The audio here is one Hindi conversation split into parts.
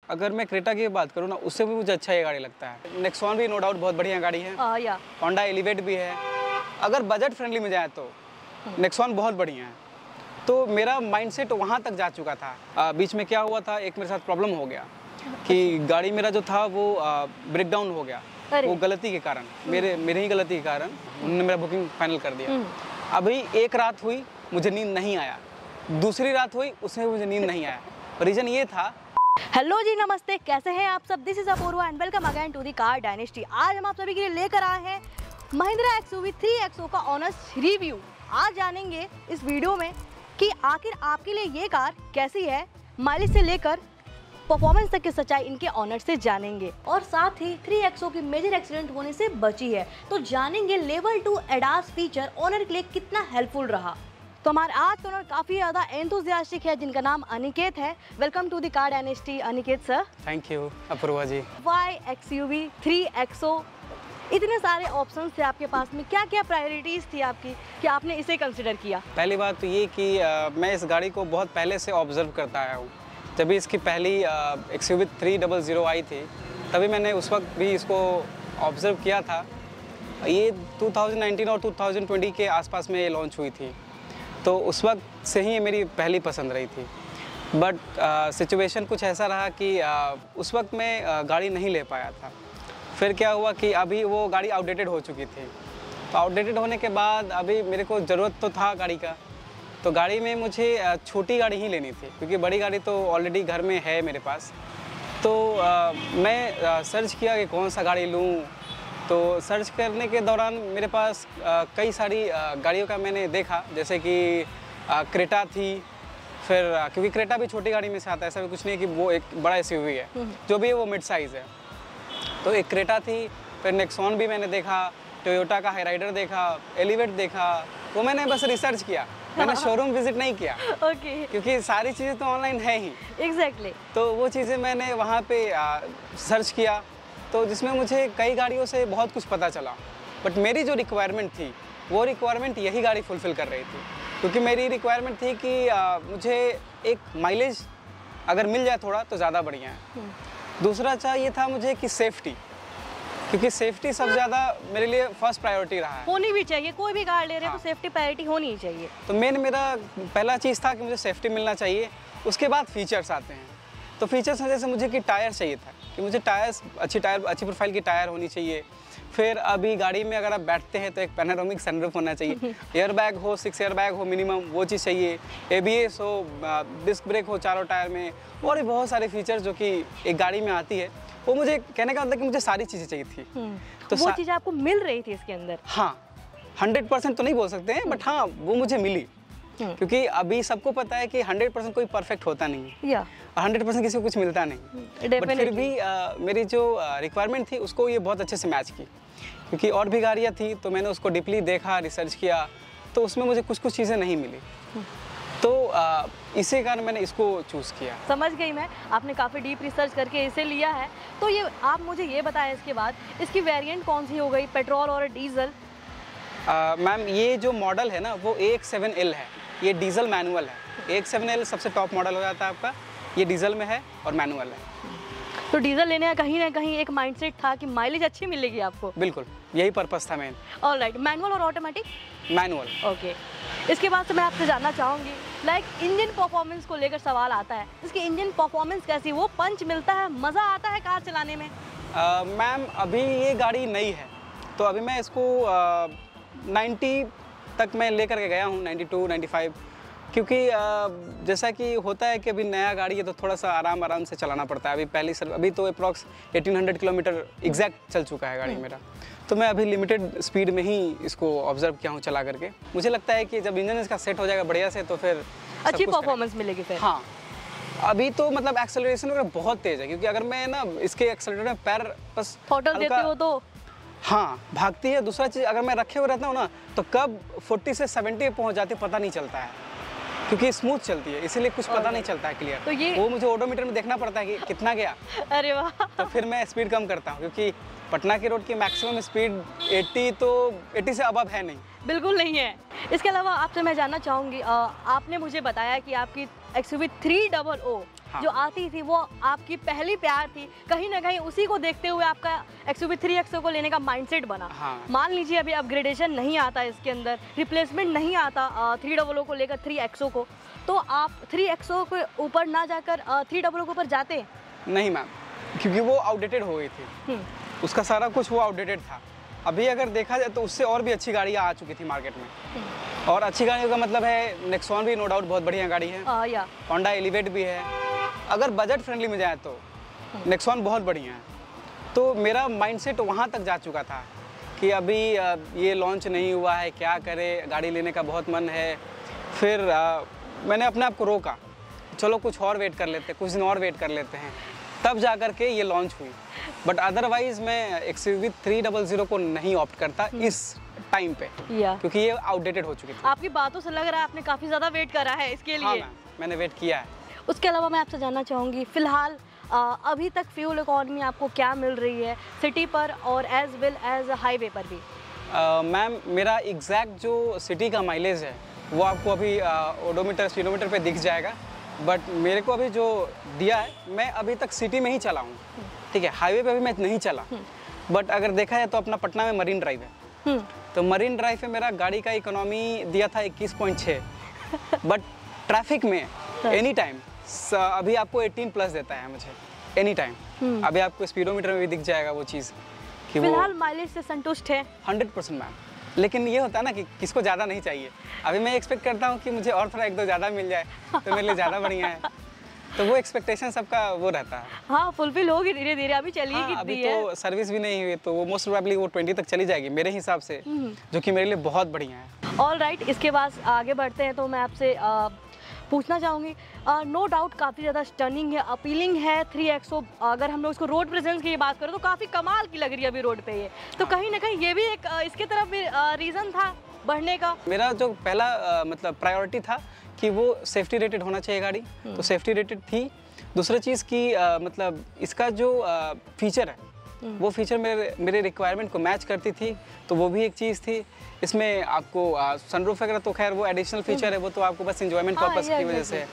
अगर मैं क्रेटा की बात करूँ ना, उससे भी मुझे अच्छा ये गाड़ी लगता है। नेक्सॉन भी नो डाउट बहुत बढ़िया गाड़ी है। होंडा एलिवेट भी है। अगर बजट फ्रेंडली में जाए तो नेक्सॉन बहुत बढ़िया है। तो मेरा माइंडसेट वहाँ तक जा चुका था। बीच में क्या हुआ था, एक मेरे साथ प्रॉब्लम हो गया कि गाड़ी मेरा जो था वो ब्रेक डाउन हो गया। वो गलती के कारण, मेरे ही गलती के कारण उन्होंने मेरा बुकिंग फाइनल कर दिया। अभी एक रात हुई मुझे नींद नहीं आया, दूसरी रात हुई उसमें मुझे नींद नहीं आया। रीज़न ये था। हेलो जी, नमस्ते, कैसे हैं आप सब? This is Apoorva and welcome again to the Car Dynasty. आज हम आप सभी के लिए लेकर आए हैं महिंद्रा XUV 3XO का ऑनेस्ट रिव्यू। आज जानेंगे इस वीडियो में कि आखिर आपके लिए ये कार कैसी है, माइलेज से लेकर परफॉर्मेंस तक की सच्चाई इनके ऑनर से जानेंगे। और साथ ही 3XO की मेजर एक्सीडेंट होने से बची है, तो जानेंगे लेवल 2 एडास फीचर ऑनर के लिए कितना हेल्पफुल रहा। तो हमारे आज तो काफ़ी ज़्यादा एंथुसियास्टिक है, जिनका नाम अनिकेत है। Welcome to the Car Dynasty Aniket sir. Thank you Apoorva ji. Why XUV 3XO, इतने सारे ऑप्शंस थे आपके पास में, क्या क्या प्रायोरिटीज़ थी आपकी कि आपने इसे कंसिडर किया? पहली बात तो ये कि मैं इस गाड़ी को बहुत पहले से ऑब्जर्व करता आया हूँ। जब भी इसकी पहली XUV 300 आई थी, तभी मैंने उस वक्त भी इसको ऑब्जर्व किया था। ये 2019 और 2020 के आसपास में ये लॉन्च हुई थी, तो उस वक्त से ही ये मेरी पहली पसंद रही थी। बट सिचुएशन कुछ ऐसा रहा कि उस वक्त मैं गाड़ी नहीं ले पाया था। फिर क्या हुआ कि अभी वो गाड़ी आउटडेटेड हो चुकी थी। तो आउटडेटेड होने के बाद अभी मेरे को ज़रूरत तो था गाड़ी का, तो गाड़ी में मुझे छोटी गाड़ी ही लेनी थी, क्योंकि बड़ी गाड़ी तो ऑलरेडी घर में है मेरे पास। तो मैं सर्च किया कि कौन सा गाड़ी लूँ। तो सर्च करने के दौरान मेरे पास कई सारी गाड़ियों का मैंने देखा, जैसे कि क्रेटा थी। फिर क्योंकि क्रेटा भी छोटी गाड़ी में से आता है, ऐसा भी कुछ नहीं है कि वो एक बड़ा SUV है, जो भी है वो मिड साइज़ है। तो एक क्रेटा थी, फिर नेक्सॉन भी मैंने देखा, टोयोटा का हाईराइडर देखा, एलिवेट देखा। वो मैंने बस रिसर्च किया, मैंने शोरूम विजिट नहीं किया। ओके। क्योंकि सारी चीज़ें तो ऑनलाइन है ही। एग्जैक्टली। तो वो चीज़ें मैंने वहाँ पे सर्च किया, तो जिसमें मुझे कई गाड़ियों से बहुत कुछ पता चला। बट मेरी जो रिक्वायरमेंट थी, वो रिक्वायरमेंट यही गाड़ी फुलफ़िल कर रही थी। क्योंकि मेरी रिक्वायरमेंट थी कि मुझे एक माइलेज अगर मिल जाए थोड़ा तो ज़्यादा बढ़िया है। दूसरा चाहिए था मुझे कि सेफ्टी, क्योंकि सेफ्टी सबसे ज़्यादा मेरे लिए फर्स्ट प्रायोरिटी रहा है। होनी भी चाहिए, कोई भी कार ले रहे हैं तो सेफ्टी प्रायोरिटी होनी ही चाहिए। तो मेरा पहला चीज़ था कि मुझे सेफ्टी मिलना चाहिए। उसके बाद फीचर्स आते हैं। तो फीचर्स में जैसे मुझे कि टायर चाहिए था, कि मुझे अच्छी प्रोफाइल की टायर होनी चाहिए। फिर अभी गाड़ी में अगर आप बैठते हैं तो एक पैनोरामिक सनरूफ होना चाहिए, एयर बैग हो, 6 एयर बैग हो मिनिमम, वो चीज़ चाहिए, ABS हो, डिस्क ब्रेक हो चारों टायर में, और भी बहुत सारे फीचर्स जो कि एक गाड़ी में आती है। वो मुझे कहने का मतलब कि मुझे सारी चीज़ें चाहिए थी। तो वो चीज़ें आपको मिल रही थी इसके अंदर? हाँ, 100% तो नहीं बोल सकते हैं, बट हाँ वो मुझे मिली। क्योंकि अभी सबको पता है कि 100% कोई परफेक्ट होता नहीं है, 100% किसी को कुछ मिलता नहीं। बट फिर भी मेरी जो रिक्वायरमेंट थी उसको ये बहुत अच्छे से मैच की। क्योंकि और भी गाड़ियाँ थी, तो मैंने उसको डीपली देखा, रिसर्च किया, तो उसमें मुझे कुछ चीज़ें नहीं मिली। तो इसी कारण मैंने इसको चूज़ किया। समझ गई मैं, आपने काफ़ी डीप रिसर्च करके इसे लिया है। तो ये आप मुझे ये बताएं, इसके बाद इसकी वेरिएंट कौन सी हो गई, पेट्रोल और डीजल? मैम ये जो मॉडल है ना, वो AX7L है। ये डीजल मैनुअल है। AX7L सबसे टॉप मॉडल हो जाता है आपका। ये डीजल में है और मैनुअल है। तो डीजल लेने का कहीं ना कहीं एक माइंडसेट था कि माइलेज अच्छी मिलेगी आपको? बिल्कुल, यही पर्पस था मेन। ऑलराइट, मैनुअल और ऑटोमेटिक? मैनुअल। ओके। इसके बाद से मैं आपसे जानना चाहूँगी, इंजन परफॉर्मेंस को लेकर सवाल आता है। इसकी इंजन परफॉर्मेंस कैसी, वो पंच मिलता है, मज़ा आता है कार चलाने में? मैम अभी ये गाड़ी नई है, तो अभी मैं इसको 90 तक मैं लेकर के गया हूँ, 92, 95। क्योंकि जैसा कि होता है कि अभी नया गाड़ी है तो थोड़ा सा आराम से चलाना पड़ता है। अभी तो अप्रॉक्स 1800 किलोमीटर एग्जैक्ट चल चुका है गाड़ी मेरा। तो मैं अभी लिमिटेड स्पीड में ही इसको ऑब्जर्व किया हूँ चला करके। मुझे लगता है कि जब इंजन इसका सेट हो जाएगा बढ़िया से, तो फिर अच्छी परफॉर्मेंस मिलेगी फिर। हाँ, अभी तो मतलब एक्सेलरेशन वगैरह बहुत तेज़ है, क्योंकि अगर मैं ना इसके एक्सेलरेटर में पैर बस होटल देते हो तो हाँ भागती है। दूसरा चीज़, अगर मैं रखे हुए रहता हूँ ना, तो कब 40 से 70 पहुँच जाती है पता नहीं चलता है, क्योंकि स्मूथ चलती है, इसीलिए कुछ पता नहीं चलता है क्लियर। तो ये वो मुझे ओडोमीटर में देखना पड़ता है कि कितना गया। अरे वाह। तो फिर मैं स्पीड कम करता हूँ, क्योंकि पटना की रोड की मैक्सिमम स्पीड 80, तो 80 से अबव है नहीं, बिल्कुल नहीं है। इसके अलावा आपसे मैं जानना चाहूँगी, आपने मुझे बताया कि आपकी XUV 300 हाँ। जो आती थी वो आपकी पहली प्यार थी, कहीं ना कहीं उसी को देखते हुए आपका XUV 3XO को लेने का माइंडसेट बना। हाँ। मान लीजिए अभी अपग्रेडेशन नहीं आता इसके अंदर, रिप्लेसमेंट नहीं आता 300 को लेकर 3XO को, तो आप 3XO के ऊपर ना जाकर 300 के ऊपर जाते? नहीं मैम, क्योंकि वो आउटडेटेड हो गई थी, उसका सारा कुछ वो आउटडेटेड था। अभी अगर देखा जाए तो उससे और भी अच्छी गाड़ियाँ आ चुकी थी मार्केट में, और अच्छी गाड़ियों का मतलब है नेक्सॉन भी नो डाउट बहुत बढ़िया गाड़ी है, होंडा एलिवेट भी है। अगर बजट फ्रेंडली में जाए तो नेक्सॉन बहुत बढ़िया है। तो मेरा माइंडसेट वहाँ तक जा चुका था कि अभी ये लॉन्च नहीं हुआ है, क्या करे, गाड़ी लेने का बहुत मन है। फिर मैंने अपने आप को रोका, चलो कुछ और वेट कर लेते, कुछ दिन और वेट कर लेते हैं, तब जा कर के ये लॉन्च हुई। बट अदरवाइज मैं XUV 300 को नहीं ऑप्ट करता इस टाइम पे, क्योंकि ये आउटडेटेड हो चुकी थी। आपकी बातों से लग रहा है आपने काफ़ी ज़्यादा वेट करा है इसके लिए। हाँ मैम, मैंने वेट किया है। उसके अलावा मैं आपसे जानना चाहूँगी, फ़िलहाल अभी तक फ्यूल इकॉनमी आपको क्या मिल रही है सिटी पर और एज वेल एज हाईवे पर भी? मैम मेरा एग्जैक्ट जो सिटी का माइलेज है वो आपको अभी ओडोमीटर स्पीडोमीटर पे दिख जाएगा, बट मेरे को अभी जो दिया है, मैं अभी तक सिटी में ही चला हूँ, ठीक है, हाईवे पे अभी मैं नहीं चला। बट अगर देखा जाए तो अपना पटना में मरीन ड्राइव है, तो मरीन ड्राइव पे मेरा गाड़ी का इकोनॉमी दिया था 21.6, बट ट्रैफिक में एनी टाइम अभी आपको 18+ देता है मुझे, एनी टाइम। अभी आपको स्पीडोमीटर में भी दिख जाएगा वो चीज़ कि फिलहाल माइलेज से संतुष्ट है? 100% मैम। लेकिन ये होता है ना कि किसको ज़्यादा नहीं चाहिए। अभी मैं एक्सपेक्ट करता हूँ कि मुझे और थोड़ा 1-2 ज़्यादा मिल जाए तो मेरे लिए ज़्यादा बढ़िया है, तो वो एक्सपेक्टेशन सबका वो रहता है। हाँ, फुलफिल होगी धीरे धीरे। अभी चलिए हाँ, कितनी अभी है? तो सर्विस भी नहीं हुई, तो वो मोस्ट प्रोबेबली वो 20 तक चली जाएगी मेरे हिसाब से, जो कि मेरे लिए बहुत बढ़िया है। ऑल राइट, इसके बाद आगे बढ़ते हैं तो मैं आपसे पूछना चाहूँगी, नो डाउट काफ़ी ज़्यादा स्टनिंग है, अपीलिंग है 3XO। अगर हम लोग इसको रोड प्रेजेंस की बात करें तो काफ़ी कमाल की लग रही है अभी रोड पे ये, तो कहीं ना कहीं ये भी एक इसके तरफ भी रीज़न था बढ़ने का? मेरा जो पहला मतलब प्रायोरिटी था कि वो सेफ्टी रेटेड होना चाहिए गाड़ी, तो सेफ्टी रेटेड थी। दूसरा चीज़ की मतलब इसका जो फीचर है वो फीचर मेरे रिक्वायरमेंट को मैच करती थी, तो वो भी एक चीज़ थी। इसमें आपको सनरूफ वगैरह तो खैर वो एडिशनल फीचर है, वो तो आपको बस एंजॉयमेंट पर्पस की वजह से,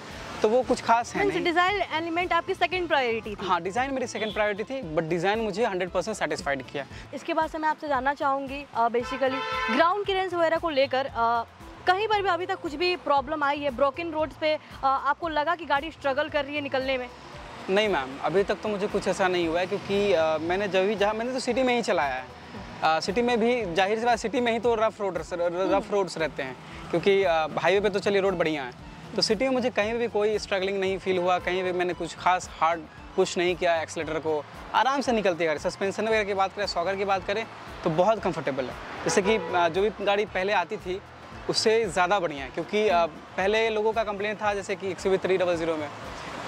तो वो कुछ खास है नहीं। डिज़ाइन एलिमेंट आपकी सेकंड प्रायोरिटी थी? हाँ, डिज़ाइन मेरी सेकंड प्रायोरिटी थी, बट डिज़ाइन मुझे 100% सेटिस्फाइड किया। इसके बाद से मैं आपसे जानना चाहूँगी बेसिकली ग्राउंड क्लियरेंस वगैरह को लेकर कहीं पर भी अभी तक कुछ भी प्रॉब्लम आई है? ब्रोकन रोड्स पे आपको लगा कि गाड़ी स्ट्रगल कर रही है निकलने में? नहीं मैम, अभी तक तो मुझे कुछ ऐसा नहीं हुआ है, क्योंकि मैंने मैंने तो सिटी में ही चलाया है। सिटी में भी जाहिर सी बात, सिटी में ही तो रफ रोड्स रहते हैं, क्योंकि हाईवे पे तो चलिए रोड बढ़िया है, तो सिटी में मुझे कहीं भी कोई स्ट्रगलिंग नहीं फील हुआ, कहीं भी मैंने कुछ खास हार्ड पुश नहीं किया एक्सीलेटर को, आराम से निकलती है गाड़ी। सस्पेंशन वगैरह की बात करें, शॉकर की बात करें तो बहुत कंफर्टेबल है, जैसे कि जो भी गाड़ी पहले आती थी उससे ज़्यादा बढ़िया है। क्योंकि पहले लोगों का कंप्लेंट था जैसे कि XUV 300 में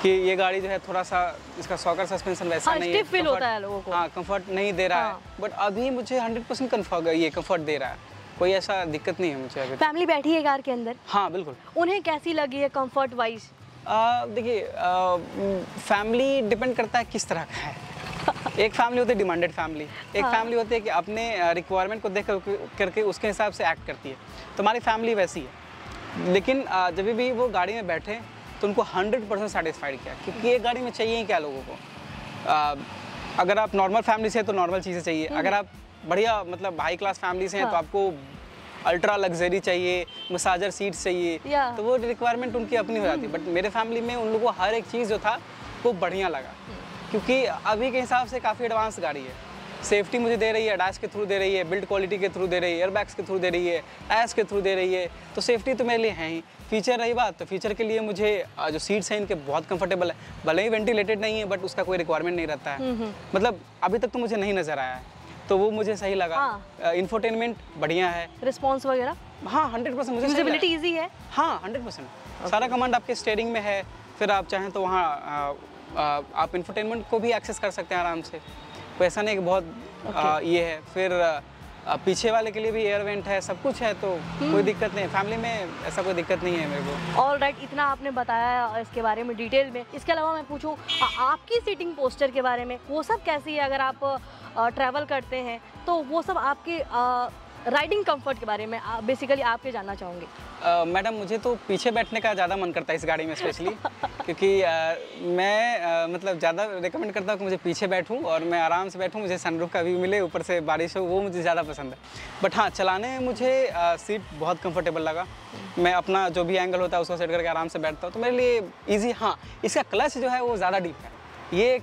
कि ये गाड़ी जो है थोड़ा सा इसका शॉकर सस्पेंशन वैसा नहीं है, फील होता है लोगों को। हाँ, कंफर्ट नहीं दे रहा है, बट अभी मुझे 100% कंफर्ट दे रहा है, कोई ऐसा दिक्कत नहीं है मुझे अभी। फैमिली बैठी है कार के अंदर? हाँ बिल्कुल। उन्हें कैसी लगी है कंफर्ट वाइज? देखिए, फैमिली डिपेंड करता है किस तरह का है। एक फैमिली होती है डिमांडेड फैमिली, एक फैमिली होती है कि अपने रिक्वायरमेंट को देख करके उसके हिसाब से एक्ट करती है, तो हमारी फैमिली वैसी है। लेकिन जब भी वो गाड़ी में बैठे तो उनको 100% सेटिस्फाइड किया, क्योंकि ये गाड़ी में चाहिए ही क्या लोगों को। अगर आप नॉर्मल फैमिली से हैं तो नॉर्मल चीज़ें चाहिए, अगर आप बढ़िया मतलब हाई क्लास फैमिली से हैं तो आपको अल्ट्रा लग्जरी चाहिए, मसाजर सीट्स चाहिए, तो वो रिक्वायरमेंट उनकी अपनी हो जाती है। बट मेरे फैमिली में उन लोगों को हर एक चीज़ जो था वो बढ़िया लगा, क्योंकि अभी के हिसाब से काफ़ी एडवांस गाड़ी है। सेफ्टी मुझे दे रही है, डैश के थ्रू दे रही है, बिल्ड क्वालिटी के थ्रू दे रही है, एयरबैग्स के थ्रू दे रही है, टायर्स के थ्रू दे रही है, तो सेफ्टी तो मेरे लिए है ही। फीचर रही बात, तो फीचर के लिए मुझे जो सीट्स हैं इनके बहुत कंफर्टेबल है, भले ही वेंटिलेटेड नहीं है बट उसका कोई रिक्वायरमेंट नहीं रहता है, मतलब अभी तक तो मुझे नहीं नज़र आया है, तो वो मुझे सही लगा। इंफोटेनमेंट बढ़िया है, रिस्पॉन्स वगैरह हाँ 100% मुझे विजिबिलिटी ईजी है, हाँ 100%। सारा कमांड आपके स्टीयरिंग में है, फिर आप चाहें तो वहाँ आप इंफोटेनमेंट को भी एक्सेस कर सकते हैं आराम से, कोई ऐसा नहीं कि बहुत ये है। फिर पीछे वाले के लिए भी एयर वेंट है, सब कुछ है, तो कोई दिक्कत नहीं है, फैमिली में ऐसा कोई दिक्कत नहीं है मेरे को। ऑल राइट, इतना आपने बताया इसके बारे में डिटेल में। इसके अलावा मैं पूछूं आपकी सीटिंग पोस्चर के बारे में, वो सब कैसी है? अगर आप ट्रैवल करते हैं तो वो सब आपकी राइडिंग कंफर्ट के बारे में बेसिकली आपके जानना चाहूँगी। मैडम मुझे तो पीछे बैठने का ज़्यादा मन करता है इस गाड़ी में स्पेशली, क्योंकि मैं मतलब ज़्यादा रिकमेंड करता हूँ कि मुझे पीछे बैठूँ और मैं आराम से बैठूँ, मुझे सनरूफ का व्यू मिले, ऊपर से बारिश हो, वो मुझे ज़्यादा पसंद है। बट हाँ, चलाने में मुझे सीट बहुत कंफर्टेबल लगा। मैं अपना जो भी एंगल होता है उसको सेट करके आराम से बैठता हूँ, तो मेरे लिए ईजी। हाँ, इसका क्लच जो है वो ज़्यादा डीप है, ये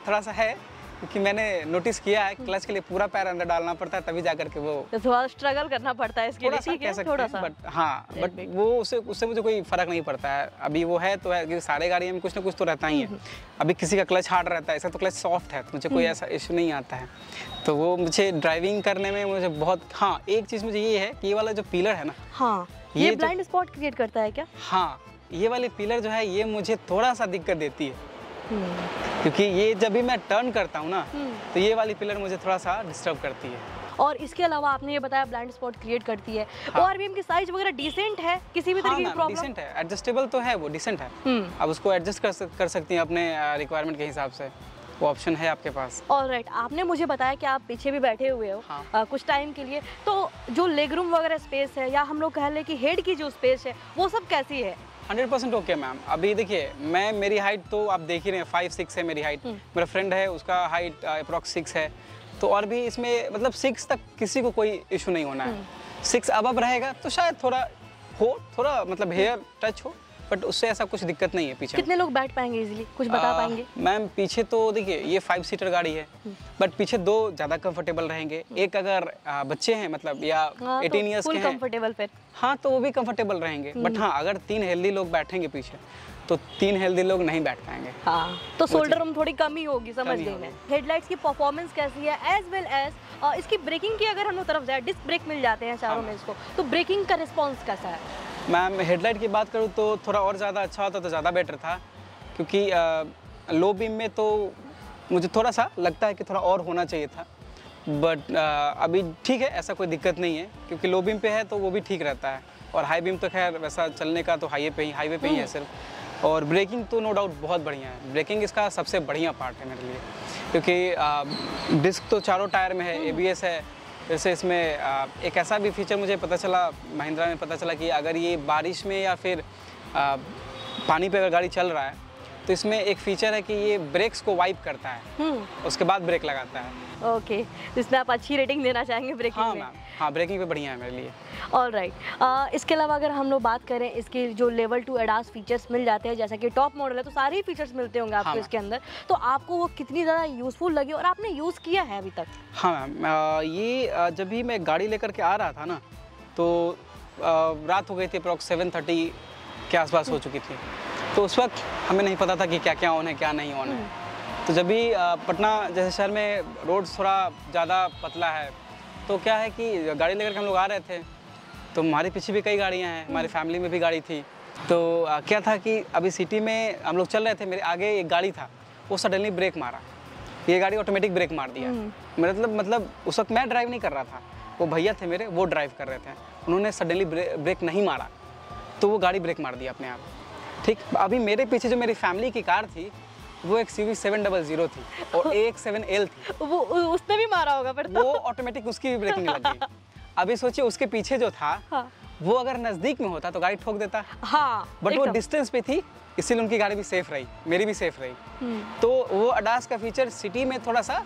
थोड़ा सा है, क्योंकि मैंने नोटिस किया है क्लच के लिए पूरा पैर अंदर डालना पड़ता है, तभी जाकर के वो तो थोड़ा स्ट्रगल करना पड़ता है इसके लिए, ठीक है, थोड़ा सा। बट हाँ, बट वो उससे मुझे कोई फ़र्क नहीं पड़ता है। अभी वो है तो है, क्योंकि सारे गाड़ियों में कुछ ना कुछ तो रहता ही है। अभी किसी का क्लच हार्ड रहता है, इसका तो क्लच सॉफ्ट है, तो मुझे कोई ऐसा इशू नहीं आता है। तो वो मुझे ड्राइविंग करने में मुझे बहुत, हाँ एक चीज़ मुझे ये है कि ये वाला जो पिलर है ना, हाँ ये ब्लाइंड स्पॉट क्रिएट करता है क्या? हाँ, ये वाले पिलर जो है ये मुझे थोड़ा सा दिक्कत देती है, क्योंकि ये जब भी मैं टर्न करता हूँ ना, तो ये वाली पिलर मुझे थोड़ा सा डिस्टर्ब करती है। और इसके अलावा आपने ये बताया ब्लाइंड स्पॉट क्रिएट करती है। हाँ। और भी इनकी साइज वगैरह डिसेंट है, किसी भी तरीके की प्रॉब्लम? डिसेंट है, एडजस्टेबल तो है, वो डिसेंट है। आप उसको एडजस्ट कर सकती हैं अपने रिक्वायरमेंट के हिसाब से, वो ऑप्शन है आपके पास। ऑलराइट, आपने मुझे बताया कि आप पीछे भी बैठे हुए हो। हाँ। कुछ टाइम के लिए, तो जो लेग रूम वगैरह स्पेस है, या हम लोग कह लें कि हेड की जो स्पेस है, वो सब कैसी है? 100% ओके मैम। अभी देखिए, मेरी हाइट तो आप देख ही रहे हैं, 5'6" है मेरी हाइट। मेरा फ्रेंड है, उसका हाइट अप्रॉक्स 6 है, तो और भी इसमें मतलब 6 तक किसी को कोई इशू नहीं होना है। 6 अबव रहेगा तो शायद थोड़ा मतलब हेयर टच हो, बट उससे ऐसा कुछ दिक्कत नहीं है पीछे। कितने लोग बैठ पाएंगे इजीली, कुछ बता पाएंगे? मैम पीछे तो देखिए, ये 5 सीटर गाड़ी है, बट पीछे 2 ज़्यादा कंफर्टेबल रहेंगे। एक अगर बच्चे हैं मतलब या 18 ईयर्स के हैं, कंफर्टेबल फिर, हाँ तो वो भी कंफर्टेबल रहेंगे। बट हाँ, अगर 3 हेल्दी लोग बैठेंगे पीछे, तो 3 हेल्दी लोग नहीं बैठ पाएंगे। हाँ, तो शोल्डर रूम थोड़ी कम ही होगी, समझ गई मैं। हेडलाइट्स की परफॉर्मेंस कैसी है, एज वेल एज इसकी ब्रेकिंग की अगर हम लोग तरफ जाए, डिस्क ब्रेक मिल जाते हैं चारों में इसको, तो ब्रेकिंग का रिस्पॉन्स कैसा है? मैम हेडलाइट की बात करूँ तो थोड़ा और ज़्यादा अच्छा होता तो ज़्यादा बेटर था, क्योंकि लो बीम में तो मुझे थोड़ा सा लगता है कि थोड़ा और होना चाहिए था। बट अभी ठीक है, ऐसा कोई दिक्कत नहीं है, क्योंकि लो बीम पे है तो वो भी ठीक रहता है। और हाई बीम तो खैर वैसा चलने का तो हाईवे पे ही है सिर्फ। और ब्रेकिंग तो नो डाउट बहुत बढ़िया है, ब्रेकिंग इसका सबसे बढ़िया पार्ट है मेरे लिए, क्योंकि डिस्क तो चारों टायर में है, ABS है। जैसे इसमें एक ऐसा भी फीचर मुझे पता चला, महिंद्रा में पता चला कि अगर ये बारिश में या फिर पानी पे अगर गाड़ी चल रहा है, तो इसमें एक फीचर है कि ये ब्रेक्स को वाइप करता है, उसके बाद ब्रेक लगाता है। ओके, इसमें आप अच्छी रेटिंग देना चाहेंगे ब्रेकिंग हाँ में? मैम, हाँ ब्रेकिंग पे बढ़िया है मेरे लिए। ऑलराइट, इसके अलावा अगर हम लोग बात करें, इसके जो लेवल 2 एडास फीचर्स मिल जाते हैं, जैसा कि टॉप मॉडल है तो सारे ही फीचर्स मिलते होंगे आपको इसके अंदर, तो आपको वो कितनी ज़्यादा यूज़फुल लगी और आपने यूज़ किया है अभी तक? हाँ मैम, ये जब भी मैं गाड़ी लेकर के आ रहा था ना, तो रात हो गई थी, अप्रॉक्स 7:30 के आसपास हो चुकी थी। तो उस वक्त हमें नहीं पता था कि क्या क्या ऑन है, क्या नहीं ऑन है। तो जब भी पटना जैसे शहर में रोड थोड़ा ज़्यादा पतला है, तो क्या है कि गाड़ी लेकर के हम लोग आ रहे थे, तो हमारे पीछे भी कई गाड़ियाँ हैं, हमारी फैमिली में भी गाड़ी थी। तो क्या था कि अभी सिटी में हम लोग चल रहे थे, मेरे आगे एक गाड़ी था, वो सडनली ब्रेक मारा, ये गाड़ी ऑटोमेटिक ब्रेक मार दिया। मतलब उस वक्त मैं ड्राइव नहीं कर रहा था, वो भैया थे मेरे, वो ड्राइव कर रहे थे, उन्होंने सडनली ब्रेक नहीं मारा, तो वो गाड़ी ब्रेक मार दिया अपने आप। ठीक, अभी मेरे पीछे जो मेरी फैमिली की कार थी, वो एक CV 700 थी और AX7L थी, वो उसने भी मारा होगा फिर तो। वो ऑटोमेटिक उसकी भी ब्रेकिंग लग गई। अभी सोचिए, उसके पीछे जो था, हाँ। वो अगर नज़दीक में होता तो गाड़ी ठोक देता। हाँ, बट वो डिस्टेंस पे थी, इसीलिए उनकी गाड़ी भी सेफ रही, मेरी भी सेफ रही। तो वो अडास का फीचर सिटी में थोड़ा सा,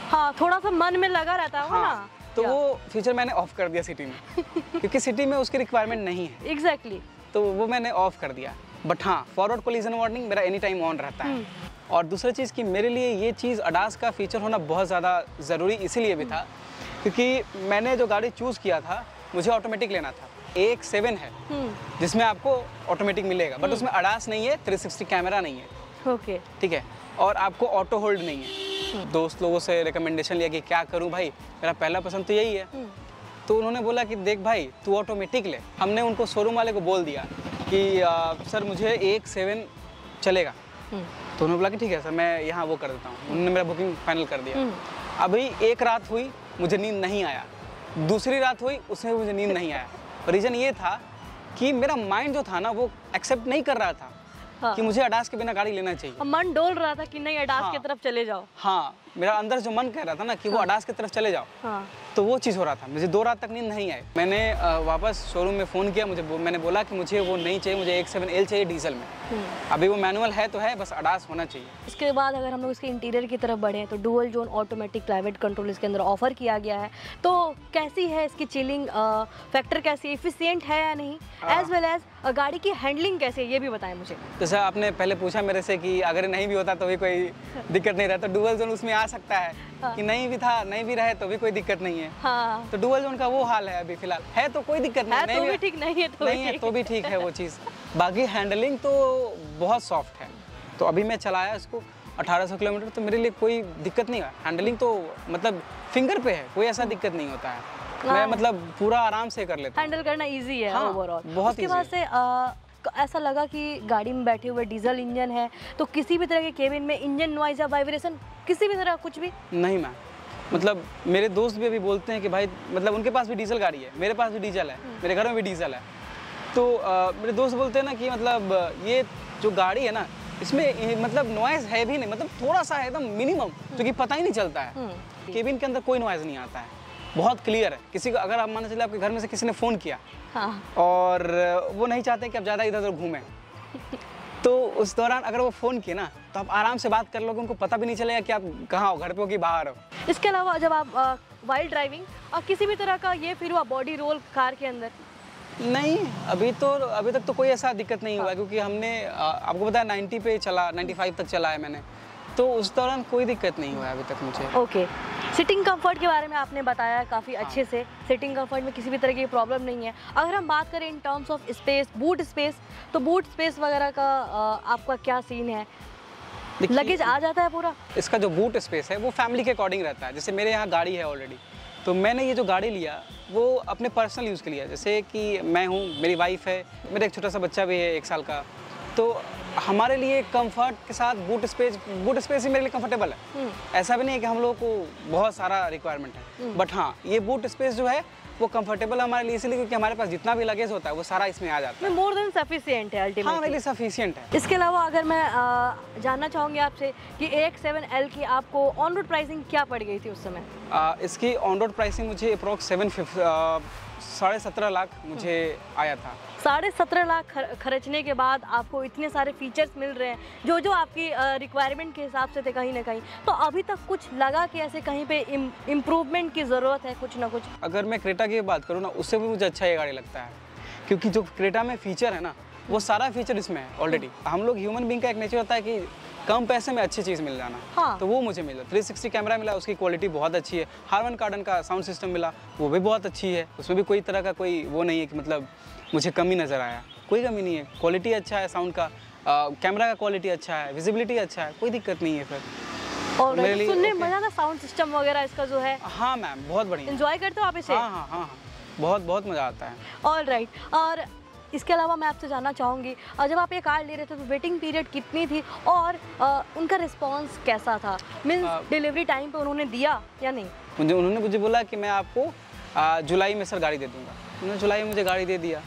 हाँ थोड़ा सा मन में लगा रहता है ना, तो वो फीचर मैंने ऑफ कर दिया सिटी में, क्योंकि सिटी में उसकी रिक्वायरमेंट नहीं है। एग्जैक्टली, तो वो मैंने ऑफ कर दिया। बट हाँ, फॉरवर्ड कोलिजन वार्निंग मेरा एनी टाइम ऑन रहता है। और दूसरी चीज़ कि मेरे लिए ये चीज़ अडास का फीचर होना बहुत ज़्यादा ज़रूरी इसीलिए भी था, क्योंकि मैंने जो गाड़ी चूज़ किया था, मुझे ऑटोमेटिक लेना था। AX7 है जिसमें आपको ऑटोमेटिक मिलेगा, बट उसमें अडास नहीं है, 360 कैमरा नहीं है। ओके, ठीक है, और आपको ऑटो होल्ड नहीं है। दोस्त लोगों से रिकमेंडेशन लिया कि क्या करूं भाई, मेरा पहला पसंद तो यही है। तो उन्होंने बोला कि देख भाई, तू ऑटोमेटिक ले। हमने उनको शोरूम वाले को बोल दिया कि सर मुझे AX7 चलेगा। तो उन्होंने बोला कि ठीक है सर, मैं यहाँ वो कर देता हूँ। उन्होंने मेरा बुकिंग फाइनल कर दिया। अभी एक रात हुई, मुझे नींद नहीं आया, दूसरी रात हुई, उसमें मुझे नींद नहीं आया। रीज़न ये था कि मेरा माइंड जो था ना, वो एक्सेप्ट नहीं कर रहा था कि मुझे अडास के बिना गाड़ी लेना चाहिए। मन डोल रहा था कि नहीं, अडास की तरफ चले जाओ। हाँ, मेरा अंदर जो मन कह रहा था ना कि वो अडास की तरफ चले जाओ। तो वो चीज़ हो रहा था, मुझे 2 रात तक नींद नहीं आई। मैंने वापस शोरूम में फ़ोन किया, मैंने बोला कि मुझे वो नहीं चाहिए, मुझे X7L चाहिए डीजल में। अभी वो मैनुअल है तो है, बस अडास होना चाहिए। इसके बाद अगर हम लोग इसके इंटीरियर की तरफ बढ़ें तो dual zone automatic climate control इसके अंदर ऑफर किया गया है। तो कैसी है इसकी चिलिंग फैक्टर, कैसी एफिशिएंट है या नहीं, एज वेल एज गाड़ी की हैंडलिंग कैसे है ये भी बताएं मुझे। जैसा आपने पहले पूछा मेरे से कि अगर नहीं भी होता तो भी कोई दिक्कत नहीं रहता, तो डुअल जोन उसमें आ सकता है। हाँ। कि नहीं भी था, नहीं भी रहे तो भी कोई दिक्कत नहीं है। हाँ। तो डुअल जोन का वो हाल है अभी फिलहाल, है तो कोई दिक्कत नहीं, है तो भी ठीक, नहीं है तो नहीं है तो भी ठीक है वो चीज़। बाकी हैंडलिंग तो बहुत सॉफ्ट है। तो अभी मैं चलाया इसको 1800 किलोमीटर, तो मेरे लिए कोई दिक्कत नहीं है। हैंडलिंग तो मतलब फिंगर पे है, कोई ऐसा दिक्कत नहीं होता है। मैं मतलब पूरा आराम से कर लेता हूँ, हैंडल करना इजी है। हाँ, ओवरऑल बहुत उसके बाद से ऐसा लगा कि गाड़ी में बैठे हुए डीजल इंजन है, तो किसी भी तरह के केबिन में इंजन नॉइज या वाइब्रेशन किसी भी तरह कुछ भी नहीं। मैम मतलब मेरे दोस्त भी अभी बोलते हैं कि भाई मतलब उनके पास भी डीजल गाड़ी है, मेरे पास भी डीजल है, मेरे घर में भी डीजल है। तो मेरे दोस्त बोलते हैं ना कि मतलब ये जो गाड़ी है ना, इसमें मतलब नॉइज़ है भी नहीं, मतलब थोड़ा सा है एकदम मिनिमम, क्योंकि पता ही नहीं चलता है। केबिन के अंदर कोई नॉइज़ नहीं आता है, बहुत क्लियर है। किसी को अगर आप मान चले आपके घर में से किसी ने फ़ोन किया, हाँ, और वो नहीं चाहते कि आप ज़्यादा इधर उधर घूमें, तो उस दौरान अगर वो फ़ोन किए ना तो आप आराम से बात कर लोगे, उनको पता भी नहीं चलेगा कि आप कहाँ हो, घर पे हो कि बाहर हो। इसके अलावा जब आप वाइल ड्राइविंग और किसी भी तरह का ये फिर हुआ बॉडी रोल कार के अंदर? नहीं, अभी तक तो कोई ऐसा दिक्कत नहीं हुआ, क्योंकि हमने आपको बताया 90 पे चला, 95 तक चला है मैंने, तो उस दौरान कोई दिक्कत नहीं हुआ अभी तक मुझे। ओके। सिटिंग कंफर्ट के बारे में आपने बताया काफ़ी अच्छे से, सिटिंग कंफर्ट में किसी भी तरह की प्रॉब्लम नहीं है। अगर हम बात करें in terms of space, boot space, तो बूट स्पेस वगैरह का आपका क्या सीन है? लगेज आ जाता है पूरा? इसका जो बूट स्पेस है वो फैमिली के अकॉर्डिंग रहता है। जैसे मेरे यहाँ गाड़ी है ऑलरेडी, तो मैंने ये जो गाड़ी लिया वो अपने पर्सनल यूज़ के लिए, जैसे कि मैं हूँ, मेरी वाइफ है, मेरा एक छोटा सा बच्चा भी है 1 साल का, तो हमारे लिए कंफर्ट के साथ बूट स्पेस ही मेरे लिए कंफर्टेबल है। ऐसा भी नहीं है कि हम लोग को बहुत सारा रिक्वायरमेंट है, बट हाँ ये बूट स्पेस जो है वो कंफर्टेबल है हमारे लिए, इसलिए क्योंकि हमारे पास जितना भी लगेज होता है वो सारा इसमें आ जाता है। मोर देन सफिशिएंट है अल्टीमेटली। हाँ, मेरे लिए सफिशिएंट है। इसके अलावा अगर मैं जानना चाहूँगी आपसे कि X7L की आपको ऑन रोड प्राइसिंग क्या पड़ गई थी उस समय? इसकी ऑन रोड प्राइसिंग मुझे अप्रॉक्स 17.5 लाख मुझे आया था। 17.5 लाख खर्चने के बाद आपको इतने सारे फीचर्स मिल रहे हैं जो आपकी रिक्वायरमेंट के हिसाब से थे कहीं ना कहीं, तो अभी तक कुछ लगा कि ऐसे कहीं पे इम्प्रूवमेंट की ज़रूरत है कुछ ना कुछ? अगर मैं क्रेटा की बात करूँ ना, उससे भी मुझे अच्छा ये गाड़ी लगता है, क्योंकि जो क्रेटा में फीचर है ना वो सारा फीचर इसमें है ऑलरेडी। हम लोग ह्यूमन बीइंग का एक नेचर होता है कि कम पैसे में अच्छी चीज़ मिल जाना। हाँ। तो वो मुझे मिला। 360 कैमरा मिला, उसकी क्वालिटी बहुत अच्छी है। हार्मन कार्डन का साउंड सिस्टम मिला, वो भी बहुत अच्छी है, उसमें भी कोई तरह का कोई वो नहीं है कि मतलब मुझे कमी नज़र आया, कोई कमी नहीं है। क्वालिटी अच्छा है साउंड का, कैमरा का क्वालिटी अच्छा है, विजिबिलिटी अच्छा है, कोई दिक्कत नहीं है फिर। और सुनने में मजा आता, साउंड सिस्टम वगैरह इसका जो है? हाँ मैम, बहुत बढ़िया। एंजॉय करते हो आप इसे? हाँ, बहुत मज़ा आता है। All right. और इसके अलावा मैं आपसे जानना चाहूँगी, जब आप ये कार ले रहे थे तो वेटिंग पीरियड कितनी थी और उनका रिस्पांस कैसा था? मीन्स डिलीवरी टाइम पे उन्होंने दिया या नहीं? उन्होंने मुझे बोला कि मैं आपको जुलाई में सर गाड़ी दे दूँगा। उन्होंने जुलाई में मुझे गाड़ी दे दिया।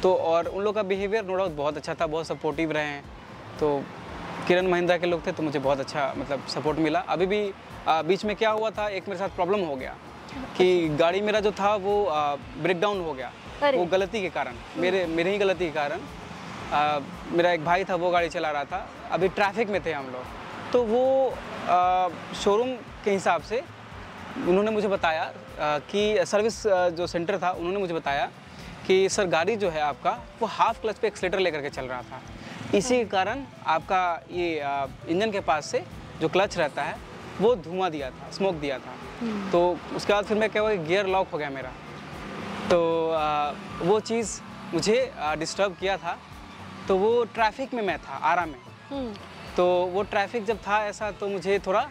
तो और उन लोग का बिहेवियर नो डाउट बहुत अच्छा था, बहुत सपोर्टिव रहे हैं। तो किरण महिंद्रा के लोग थे तो मुझे बहुत अच्छा मतलब सपोर्ट मिला। अभी भी बीच में क्या हुआ था, एक मेरे साथ प्रॉब्लम हो गया कि गाड़ी मेरा जो था वो ब्रेक डाउन हो गया, वो गलती के कारण, मेरे ही गलती के कारण। मेरा एक भाई था, वो गाड़ी चला रहा था, अभी ट्रैफिक में थे हम लोग, तो वो शोरूम के हिसाब से उन्होंने मुझे बताया कि सर्विस जो सेंटर था उन्होंने मुझे बताया कि सर गाड़ी जो है आपका वो हाफ क्लच पे एक्सीलरेटर लेकर के चल रहा था, इसी के कारण आपका ये इंजन के पास से जो क्लच रहता है वो धुआं दिया था, स्मोक दिया था। तो उसके बाद फिर मैं क्या हुआ, गियर लॉक हो गया मेरा, तो वो चीज़ मुझे डिस्टर्ब किया था। तो वो ट्रैफिक में मैं था, आरा में, तो वो ट्रैफिक जब था ऐसा, तो मुझे थोड़ा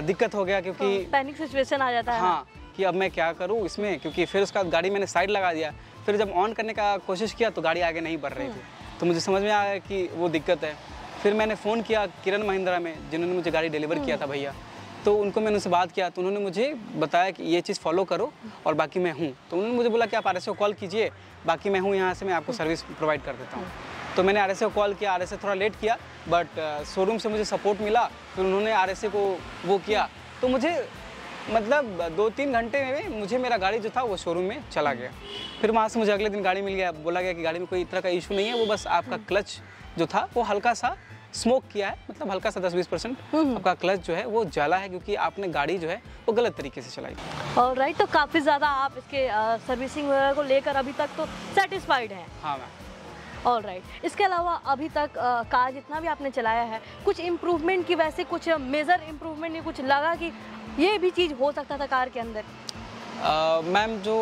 दिक्कत हो गया, क्योंकि पैनिक सिचुएशन आ जाता है। हाँ, कि अब मैं क्या करूँ इसमें, क्योंकि फिर उसका गाड़ी मैंने साइड लगा दिया। फिर जब ऑन करने का कोशिश किया तो गाड़ी आगे नहीं बढ़ रही थी, तो मुझे समझ में आया कि वो दिक्कत है। फिर मैंने फ़ोन किया किरण महिंद्रा में, जिन्होंने मुझे गाड़ी डिलीवर किया था भैया, तो उनको मैंने उनसे बात किया, तो उन्होंने मुझे बताया कि ये चीज़ फॉलो करो और बाकी मैं हूँ। तो उन्होंने मुझे बोला कि आप RSA को कॉल कीजिए, बाकी मैं हूँ यहाँ से, मैं आपको सर्विस प्रोवाइड कर देता हूँ। तो मैंने RSA को कॉल किया, RSA थोड़ा लेट किया, बट शोरूम से मुझे सपोर्ट मिला। फिर उन्होंने RSA को वो किया, तो मुझे मतलब 2-3 घंटे में मुझे मेरा गाड़ी जो था वो शोरूम में चला गया। फिर वहाँ से मुझे अगले दिन गाड़ी मिल गया, बोला गया कि गाड़ी में कोई तरह का इशू नहीं है, वो बस आपका क्लच जो था वो हल्का सा स्मोक किया है, मतलब हल्का सा 10-20% आपका क्लच जो है वो जला है, क्योंकि आपने गाड़ी जो है वो गलत तरीके से चलाई। ऑलराइट, तो काफ़ी ज़्यादा आप इसके सर्विसिंग वगैरह को लेकर अभी तक तो सेटिस्फाइड हैं? हाँ मैम। ऑलराइट, इसके अलावा अभी तक कार जितना भी आपने चलाया है, कुछ इम्प्रूवमेंट की वैसे कुछ मेजर इम्प्रूवमेंट या कुछ लगा कि ये भी चीज़ हो सकता था कार के अंदर? मैम जो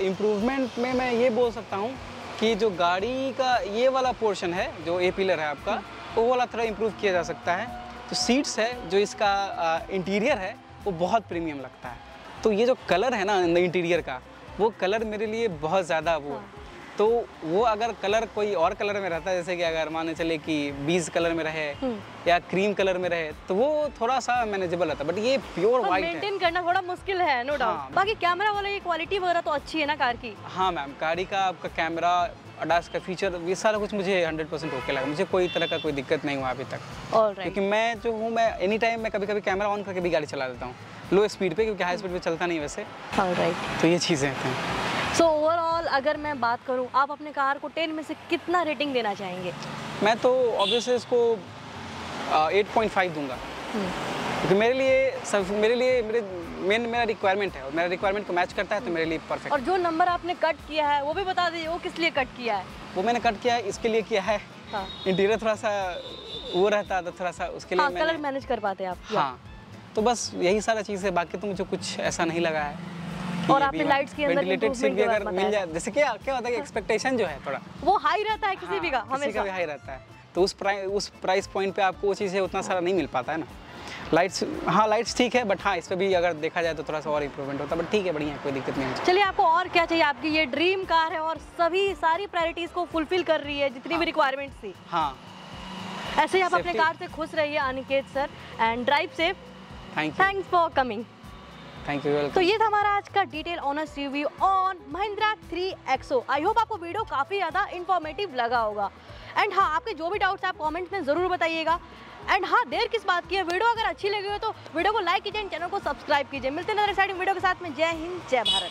इम्प्रूवमेंट में मैं ये बोल सकता हूँ कि जो गाड़ी का ये वाला पोर्शन है, जो ए पिलर है आपका, वो वाला थोड़ा इम्प्रूव किया जा सकता है। जो सीट्स है, जो इसका इंटीरियर है, वो बहुत प्रीमियम लगता है। तो ये जो कलर है ना इंटीरियर का, वो कलर मेरे लिए बहुत ज़्यादा वो तो वो अगर कलर कोई और कलर में रहता है, जैसे कि अगर माने चले कि बीज कलर में रहे या क्रीम कलर में रहे, तो वो थोड़ा सा मैनेजेबल रहता है, बट ये प्योर वाइट है। मेंटेन करना थोड़ा मुश्किल है, नो डाउट। बाकी कैमरा वाला ये क्वालिटी वगैरह तो अच्छी है ना कार की? हाँ मैम, गाड़ी का आपका कैमरा, अडास का फीचर, ये सारा कुछ मुझे 100% ओके लगा। मुझे कोई तरह का कोई दिक्कत नहीं हुआ अभी तक। ऑलराइट, क्योंकि मैं जो हूँ, मैं एनी टाइम मैं कभी कभी कैमरा ऑन करके भी गाड़ी चला देता हूँ लो स्पीड पे, क्योंकि हाई स्पीड पे चलता नहीं वैसे। ऑलराइट, तो ये चीज़ें हैं। सो ओवरऑल अगर मैं बात करूँ, आप अपने कार को 10 में से कितना रेटिंग देना चाहेंगे? मैं तो ऑब्वियसली इसको 8.5 दूंगा, क्योंकि मेरा रिक्वायरमेंट है और मेरा रिक्वायरमेंट को मैच करता है, तो मेरे लिए परफेक्ट। और जो नंबर आपने कट किया है वो भी बता दीजिए, वो किस लिए कट किया है? वो मैंने कट किया है इसके लिए किया है, हाँ। इंटीरियर थोड़ा सा वो रहता है, तो थोड़ा सा उसके लिए कलर मैनेज कर पाते हैं आप? हाँ, तो बस यही सारा चीज़ है, बाकी तो मुझे कुछ ऐसा नहीं लगा है। और आपने लाइट्स के अंदर वेंटिलेटेड सीट भी अगर मिल जाए, जैसे क्या होता है कि एक्सपेक्टेशन जो है थोड़ा वो हाई रहता है किसी भी का, किसी का भी हाई रहता है, तो उस प्राइस पॉइंट पे आपको वो चीज़ें उतना सारा नहीं मिल पाता है ना। लाइट्स ठीक है, बट हाँ इस पे भी अगर देखा जाए तो थोड़ा सा और इम्प्रूवमेंट होता है, बट ठीक है, बढ़िया, कोई दिक्कत नहीं है। चलिए, आपको और क्या चाहिए? आपकी ये ड्रीम कार है और सारी प्रायोरिटीज को फुलफिल कर रही है, जितनी भी रिक्वायरमेंट्स थी। हाँ, ऐसे ही आप अपने कार से खुश रहिए Aniket sir, and drive safe. Thanks for coming. Thank you. तो ये था हमारा आज का detail honest review on Mahindra 3XO। I hope आपको वीडियो काफ़ी ज़्यादा इन्फॉर्मेटिव लगा होगा। एंड हाँ, आपके जो भी डाउट्स आप कमेंट्स में ज़रूर बताइएगा। एंड हाँ, देर किस बात की है, वीडियो अगर अच्छी लगी हो तो वीडियो को लाइक कीजिए, चैनल को सब्सक्राइब कीजिए। मिलते हैं नए एक्साइटिंग वीडियो के साथ में। जय हिंद, जय भारत।